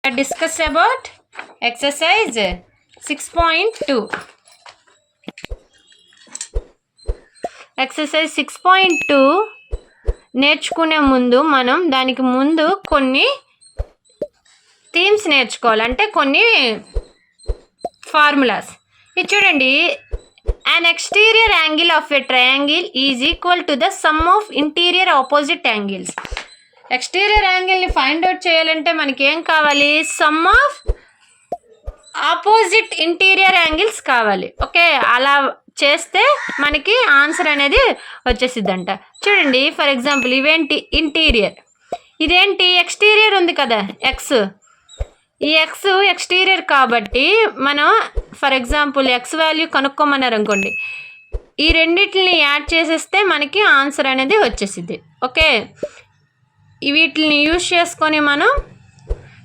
Discuss about exercise 6.2. Exercise 6.2 నేర్చుకునే ముందు మనం దానికి ముందు కొన్ని థీమ్స్ నేర్చుకోవాలి, అంటే కొన్ని ఫార్ములాస్. ఇది చూడండి, an exterior angle of a triangle is equal to the sum of interior opposite angles. Exterior యాంగిల్ని ఫైండ్ అవుట్ చేయాలంటే మనకి ఏం కావాలి? Sum of opposite interior angles కావాలి. ఓకే, అలా చేస్తే మనకి ఆన్సర్ అనేది వచ్చేసిద్దంట. చూడండి, ఫర్ ఎగ్జాంపుల్ ఇవేంటి? ఇంటీరియర్. ఇదేంటి? ఎక్స్టీరియర్ ఉంది కదా, ఎక్స్. ఈ ఎక్స్ ఎక్స్టీరియర్ కాబట్టి మనం ఫర్ ఎగ్జాంపుల్ ఎక్స్ వాల్యూ కనుక్కోమన్నారు అనుకోండి, ఈ రెండింటిని యాడ్ చేసేస్తే మనకి ఆన్సర్ అనేది వచ్చేసిద్ది. ఓకే, వీటిని యూజ్ చేసుకొని మనం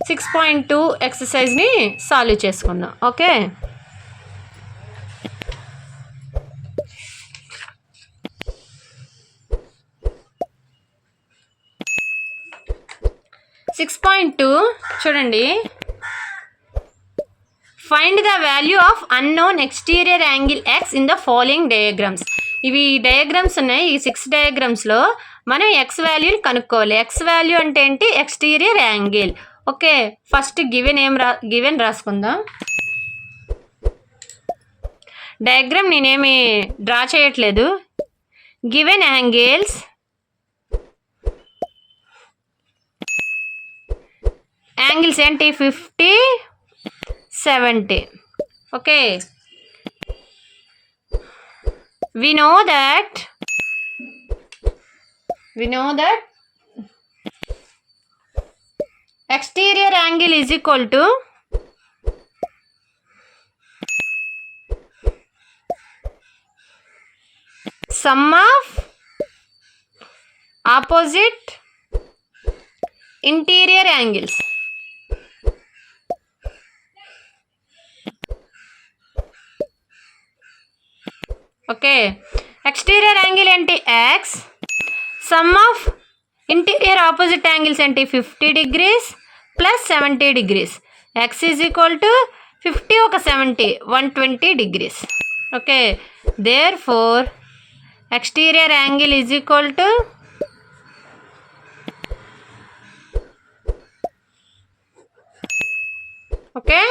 6.2 ఎక్సర్సైజ్ని సాల్వ్ చేసుకుందాం. ఓకే, చూడండి, find the value of unknown exterior angle X in the following diagrams. ఇవి డయాగ్రామ్స్ ఉన్నాయి. ఈ 6 డయాగ్రామ్స్లో మనం ఎక్స్ వాల్యూని కనుక్కోవాలి. ఎక్స్ వాల్యూ అంటే ఏంటి? Exterior angle. Okay, first given రాసుకుందాం. డయాగ్రామ్ నేనేమి డ్రా చేయట్లేదు. గివెన్ యాంగిల్స్ ఏంటి? 50, 70. Okay, we know that exterior angle is equal to sum of opposite interior angles. Okay, exterior angle ఏంటి? X. Sum of interior opposite angles ఏంటి? 50 degrees plus 70 degrees. X is equal to 50 ఒక 70, 120 degrees. Okay, therefore exterior angle is equal to okay.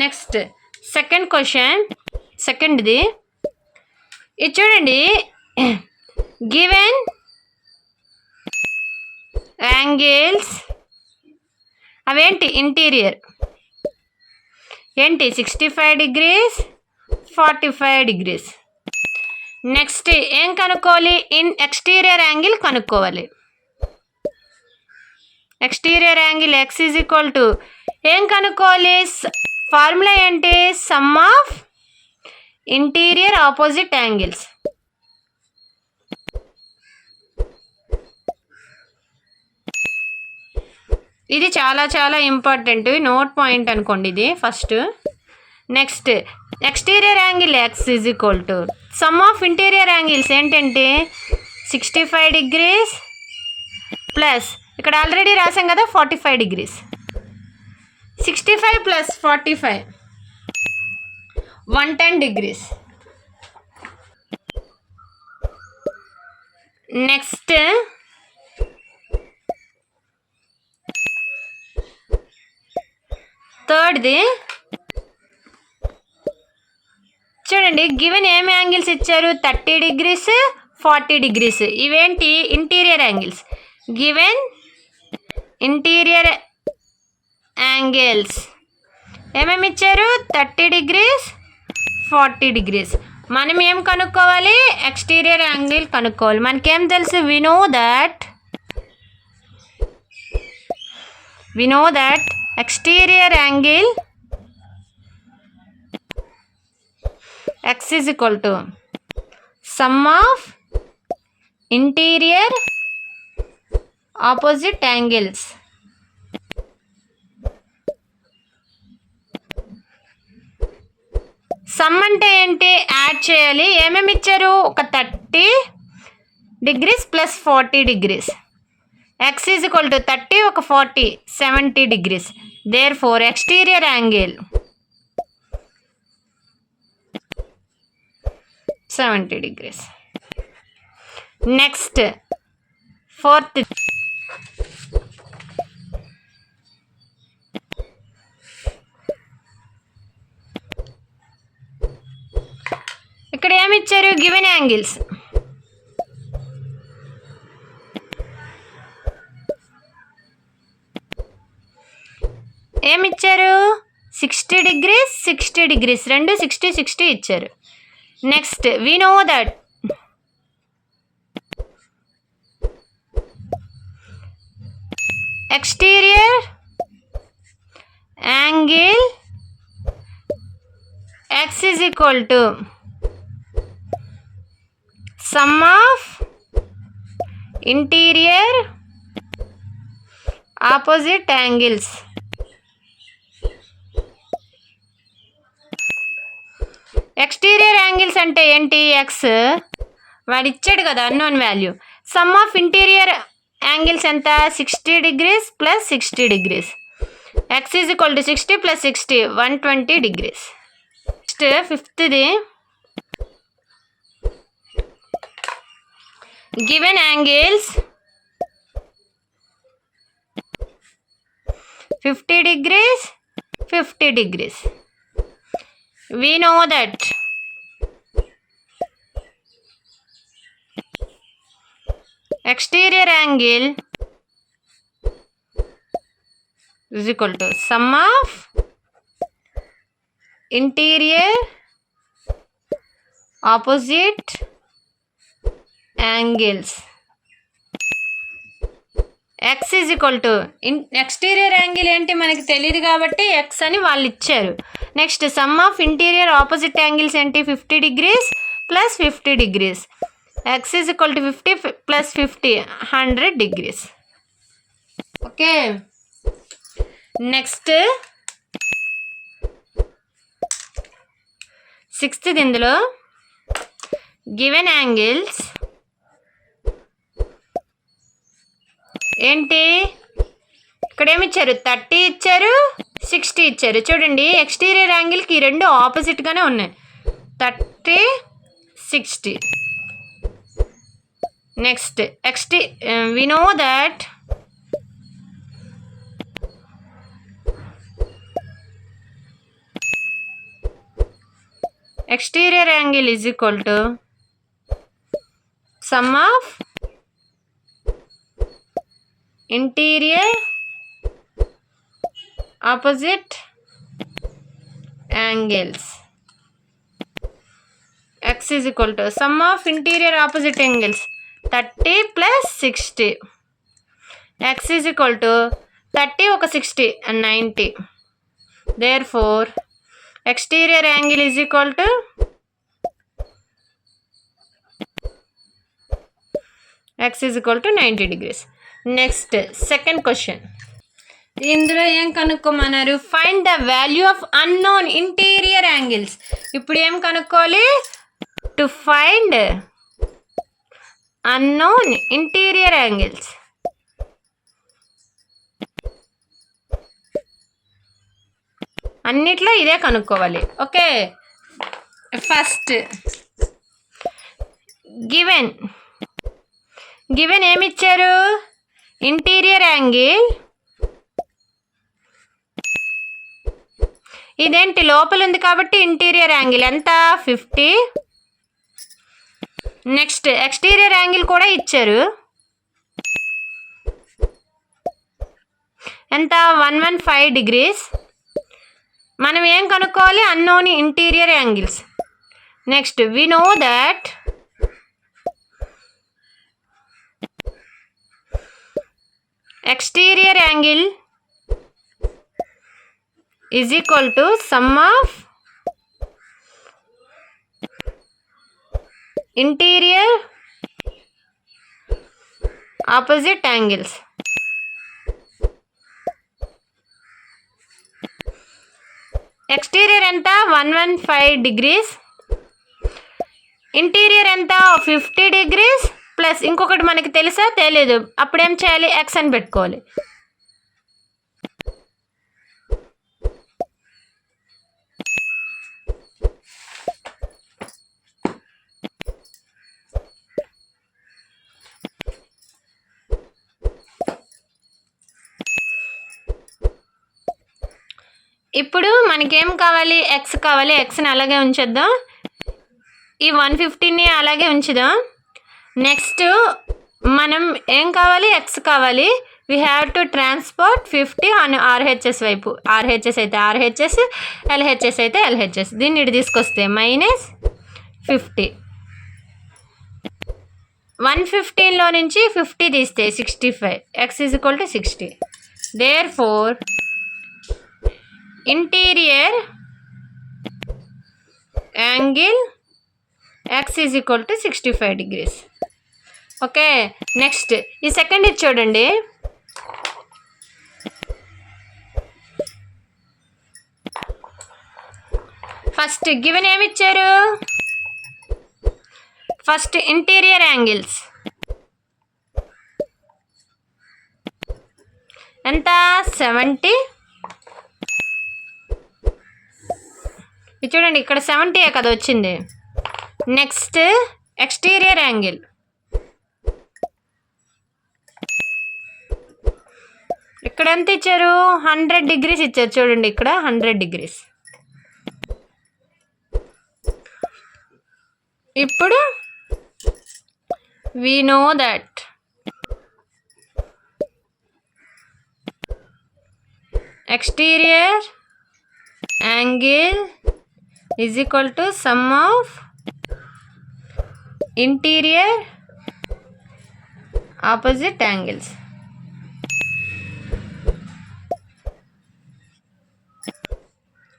Next second question, సెకండ్ది. ఇది చూడండి, given angles అవేంటి? Interior ఏంటి? 65 degrees, 45 degrees. Next ఏం కనుక్కోవాలి? Exterior angle కనుక్కోవాలి. Exterior angle x is equal to ఏం కనుక్కోవాలి? ఫార్ములా ఏంటి? Some of interior opposite angles. ఇది చాలా చాలా ఇంపార్టెంట్, నోట్ పాయింట్ అనుకోండి ఇది first. Next exterior angle x is equal to sum of interior angles ఏంటంటే 65 degrees ప్లస్ ఇక్కడ ఆల్రెడీ రాసాం కదా 45 degrees. 65 plus 45 110 degrees. నెక్స్ట్ థర్డ్ది చూడండి, గివెన్ ఏం యాంగిల్స్ ఇచ్చారు? 30 degrees, 40 degrees. ఇవేంటి? Interior angles. Given interior angles ఏమేమి ఇచ్చారు? 30 degrees, 40 degrees. మనం ఏం కనుక్కోవాలి? ఎక్స్టీరియర్ యాంగిల్ కనుక్కోవాలి. మనకేం తెలుసు? We know that exterior angle x is equal to sum of interior opposite angles. Sum అంటే ఏంటి? యాడ్ చేయాలి. ఏమేమి ఇచ్చారు? ఒక 30 degrees plus 40 degrees. x is equal to 30 ఒక 40 70 degrees. Therefore, exterior angle 70 degrees. Next, fourth. ఇక్కడ ఏమి ఇచ్చారు? Given angles. ఏమి ఇచ్చారు? 60 degrees 60 degrees, రెండు 60 60 ఇచ్చారు. Next we know that exterior angle x is equal to sum of interior opposite angles. Exterior angles అంటే ఏంటి? ఎక్స్ వాడు ఇచ్చాడు కదా unknown value. Sum of interior angles ఎంత? 60 degrees plus 60 degrees. X is equal to 60 plus 60 120 degrees. Next ఫిఫ్త్ది given angles 50 degrees 50 degrees. We know that exterior angle is equal to sum of interior opposite angles. X is equal to exterior angle ఏంటి మనకి తెలియదు కాబట్టి X అని వాళ్ళు ఇచ్చారు. Next some of interior opposite angles ఏంటి? 50 degrees plus 50 degrees. X is equal to 50 plus 50 100 degrees. Okay, next sixth ఇందులో given angles ఏంటి? ఇక్కడ ఏమి ఇచ్చారు? 30 ఇచ్చారు, 60 ఇచ్చారు. చూడండి, ఎక్స్టీరియర్ యాంగిల్కి ఈ రెండు ఆపోజిట్గానే ఉన్నాయి, 30 60. Next we know that exterior angle is equal to sum of interior opposite angles. X is equal to sum of interior opposite angles 30 plus 60. X is equal to 30 ఒక 60 and 90. Therefore exterior angle is equal to X is equal to 90 degrees. Next second question. ఇందులో ఏం కనుక్కోమన్నారు? Find the value of unknown interior angles. ఇప్పుడు ఏం కనుక్కోవాలి? To find unknown interior angles. అన్నిట్లో ఇదే కనుక్కోవాలి. ఓకే, ఫస్ట్ గివెన్ ఏమి ఇచ్చారు? ఇంటీరియర్ యాంగిల్ ఇదేంటి? లోపల ఉంది కాబట్టి ఇంటీరియర్ యాంగిల్ ఎంత? 50. నెక్స్ట్ ఎక్స్టీరియర్ యాంగిల్ కూడా ఇచ్చారు, ఎంత? 115 degrees. మనం ఏం కనుక్కోవాలి? Unknown interior angles. Next we know that exterior angle is equal to sum of interior opposite angles. Exterior ఎంత? 115 degrees. ఇంటీరియర్ ఎంత? 50 degrees ప్లస్ ఇంకొకటి మనకి తెలుసా? తెలియదు. అప్పుడేం చేయాలి? ఎక్స్ అని పెట్టుకోవాలి. ఇప్పుడు మనకేం కావాలి, ఎక్స్ కావాలి. ఎక్స్ని అలాగే ఉంచేద్దాం. ఈ 150ని అలాగే ఉంచుదాం. నెక్స్ట్ మనం ఏం కావాలి, ఎక్స్ కావాలి. We have to transport 50 on RHS వైపు. ఆర్హెచ్ఎస్ అయితే ఆర్హెచ్ఎస్, ఎల్హెచ్ఎస్ అయితే ఎల్హెచ్ఎస్. దీన్ని ఇటు తీసుకొస్తే -50. 115లో నుంచి 50 తీస్తే 65. X is equal to 60. Therefore interior angle x is equal to 65 degrees. Okay, next ఈ సెకండ్ ఇది చూడండి. ఫస్ట్ గివెన్ ఏమి ఇచ్చారు, ఫస్ట్ ఇంటీరియర్ యాంగిల్స్ ఎంత, 70. ఇది చూడండి, ఇక్కడ 70 కదా వచ్చింది. నెక్స్ట్ ఎక్స్టీరియర్ యాంగిల్ ఇక్కడ ఎంత ఇచ్చారు, 100 degrees ఇచ్చారు. చూడండి ఇక్కడ 100 degrees. ఇప్పుడు we know that exterior angle is equal to sum of interior opposite angles.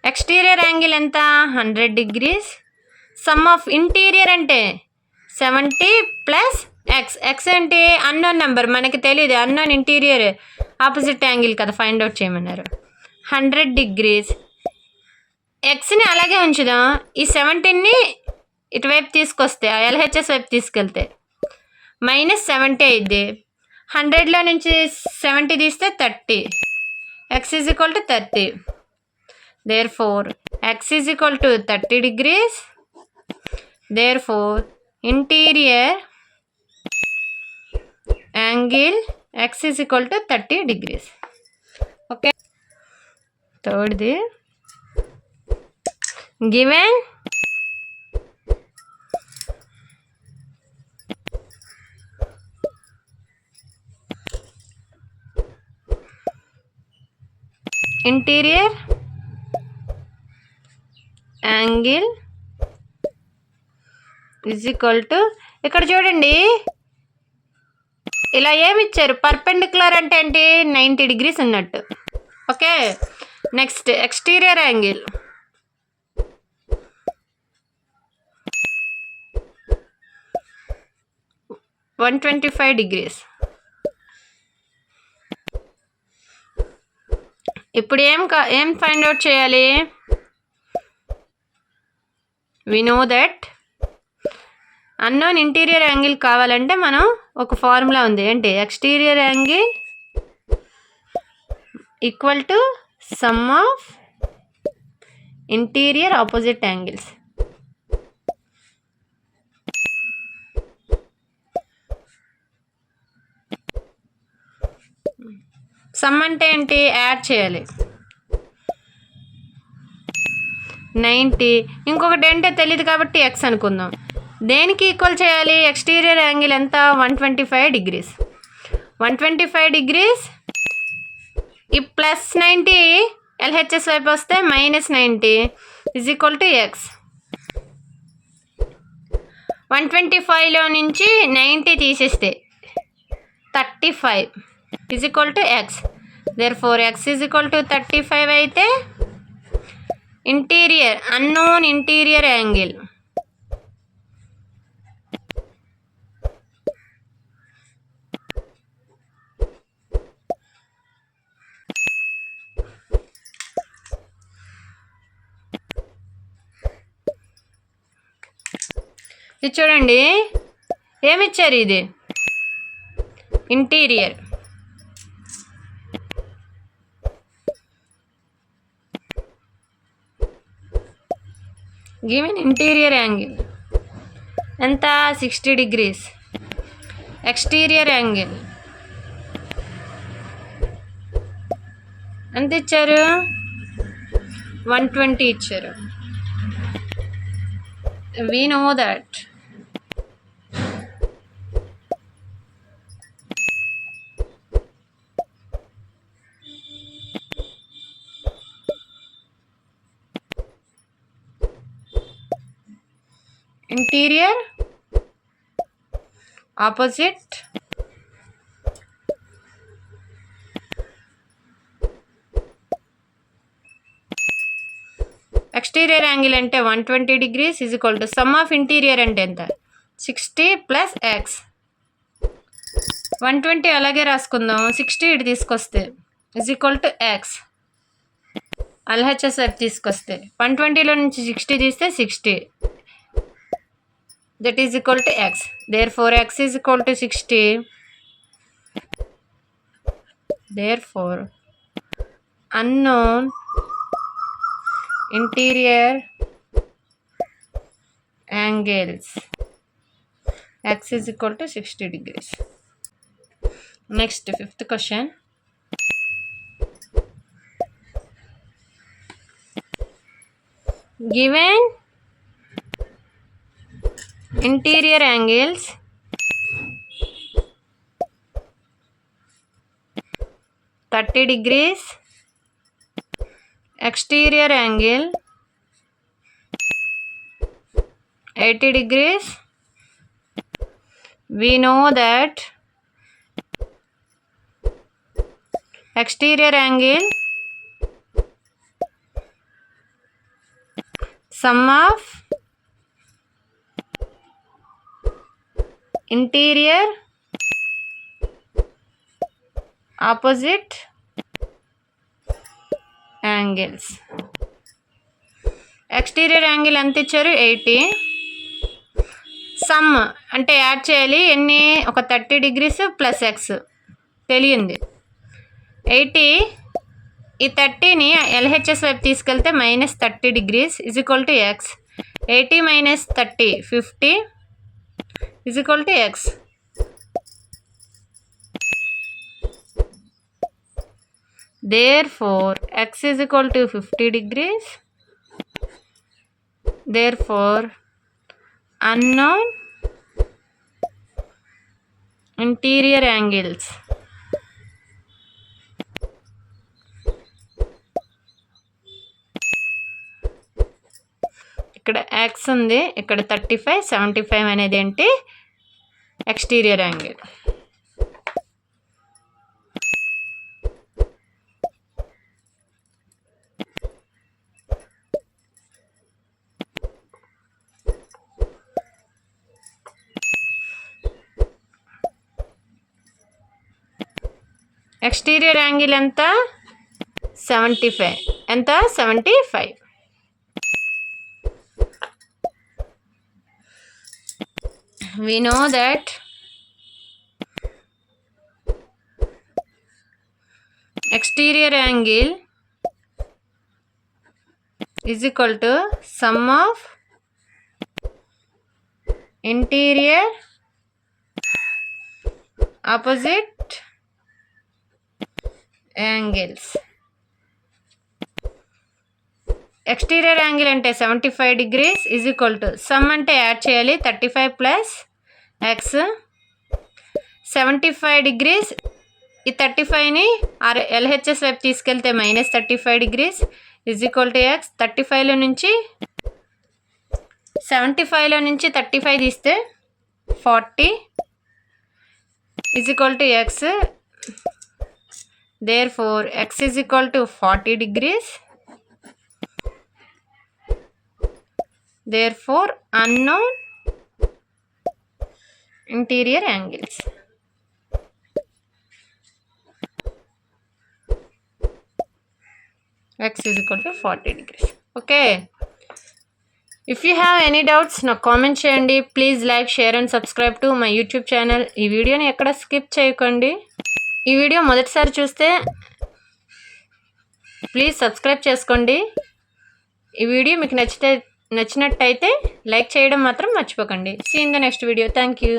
Exterior angle ఎంత, 100 degrees. సమ్ ఆఫ్ ఇంటీరియర్ అంటే 70 ప్లస్ ఎక్స్. ఎక్స్ అంటే అన్నోన్ నెంబర్, మనకి తెలియదు. అన్నోన్ ఇంటీరియర్ ఆపోజిట్ యాంగిల్ కదా, ఫైండ్ అవుట్ చేయమన్నారు. 100 degrees. ఎక్స్ని అలాగే ఉంచుదాం. ఈ 70ని ఇటువైపు తీసుకొస్తే, ఎల్హెచ్ఎస్ వైపు తీసుకెళ్తే -70 అయింది. 100లో నుంచి 70 తీస్తే 30. X is equal to 30. Therefore, x is equal to 30 degrees. Therefore, interior angle x is equal to 30 degrees. Okay. Third, given interior angle is equal to, ఇక్కడ చూడండి ఇలా ఏమి ఇచ్చారు, పర్పెండిక్యులర్ అంటే ఏంటి, 90 degrees ఉన్నట్టు. Okay, next exterior angle (125 degrees). ఇప్పుడు ఏం ఫైండ్ అవుట్ చేయాలి, we know that unknown interior angle కావాలంటే మనం ఒక ఫార్ములా ఉంది. ఏంటి, exterior angle equal to sum of interior opposite angles. Sum అంటే ఏంటి, యాడ్ చేయాలి. 90, ఇంకొకటి ఏంటో తెలియదు కాబట్టి ఎక్స్ అనుకుందాం. దేనికి ఈక్వల్ చేయాలి, ఎక్స్టీరియర్ యాంగిల్ ఎంత, 125 degrees. 125 degrees ఈ +90 ఎల్హెచ్ఎస్ వైపు వస్తే -90 ఈజ్ ఈక్వల్ టు ఎక్స్. 125లో నుంచి 90 తీసేస్తే 35 is equal to X. Therefore X is equal to 35 అయితే ఇంటీరియర్ అన్నోన్ ఇంటీరియర్ యాంగిల్ ఇది చూడండి ఏమిచ్చారు, ఇది ఇంటీరియర్. గివెన్ ఇంటీరియర్ యాంగిల్ ఎంత, 60 degrees. ఎక్స్టీరియర్ యాంగిల్ ఎంత ఇచ్చారు, 120 ఇచ్చారు. We know that. Interior opposite exterior angle అంటే 120 degrees is equal to sum of interior అంటే ఎంత 60 plus x. 120 అలాగే రాసుకుందాం, 60 ఇటు తీసుకొస్తే is equal to x. LHS వైపు తీసుకొస్తే 120లో నుంచి 60 తీస్తే 60, that is equal to x. Therefore x is equal to 60. Therefore unknown interior angles x is equal to 60 degrees. Next, fifth question. Given interior angles (30 degrees), exterior angle 80 degrees, we know that exterior angle sum of interior opposite angles. Exterior angle ఎంత ఇచ్చారు 80. Some అంటే add చేయాలి ఎన్ని, ఒక 30 degrees plus X తెలియంది 80. ఈ 30ని LHS వైపు తీసుకెళ్తే -30 degrees is equal to x. 80 minus 30 50 is equal to x. Therefore x is equal to 50 degrees. Therefore unknown interior angles ఇక్కడ x ఉంది, ఇక్కడ 35 75 అనేది ఏంటి ఎక్స్టీరియర్ యాంగిల్. ఎక్స్టీరియర్ యాంగిల్ ఎంత 75, ఎంత 75. We know that exterior angle is equal to sum of interior opposite angles. Exterior angle అంటే 75 degrees is equal to some అంటే add చేయాలి 35 ప్లస్ ఎక్స్. 75 degrees, ఈ 35ని ఎల్హెచ్ఎస్ వైపు తీసుకెళ్తే -35 degrees is equal to x. 35లో నుంచి 75లో నుంచి 35 తీస్తే 40 is equal to x. Therefore x is equal to 40 degrees. Therefore unknown interior angles. X is equal to 40 degrees. Okay. If you have any doubts, na comment cheyandi. Please like, share and subscribe to my YouTube channel. ఈ వీడియోని ఎక్కడ skip చేయకండి. ఈ video మొదటిసారి చూస్తే please subscribe చేసుకోండి. ఈ video మీకు నచ్చినట్టయితే లైక్ చేయడం మాత్రం మర్చిపోకండి. See you in the next video. Thank you.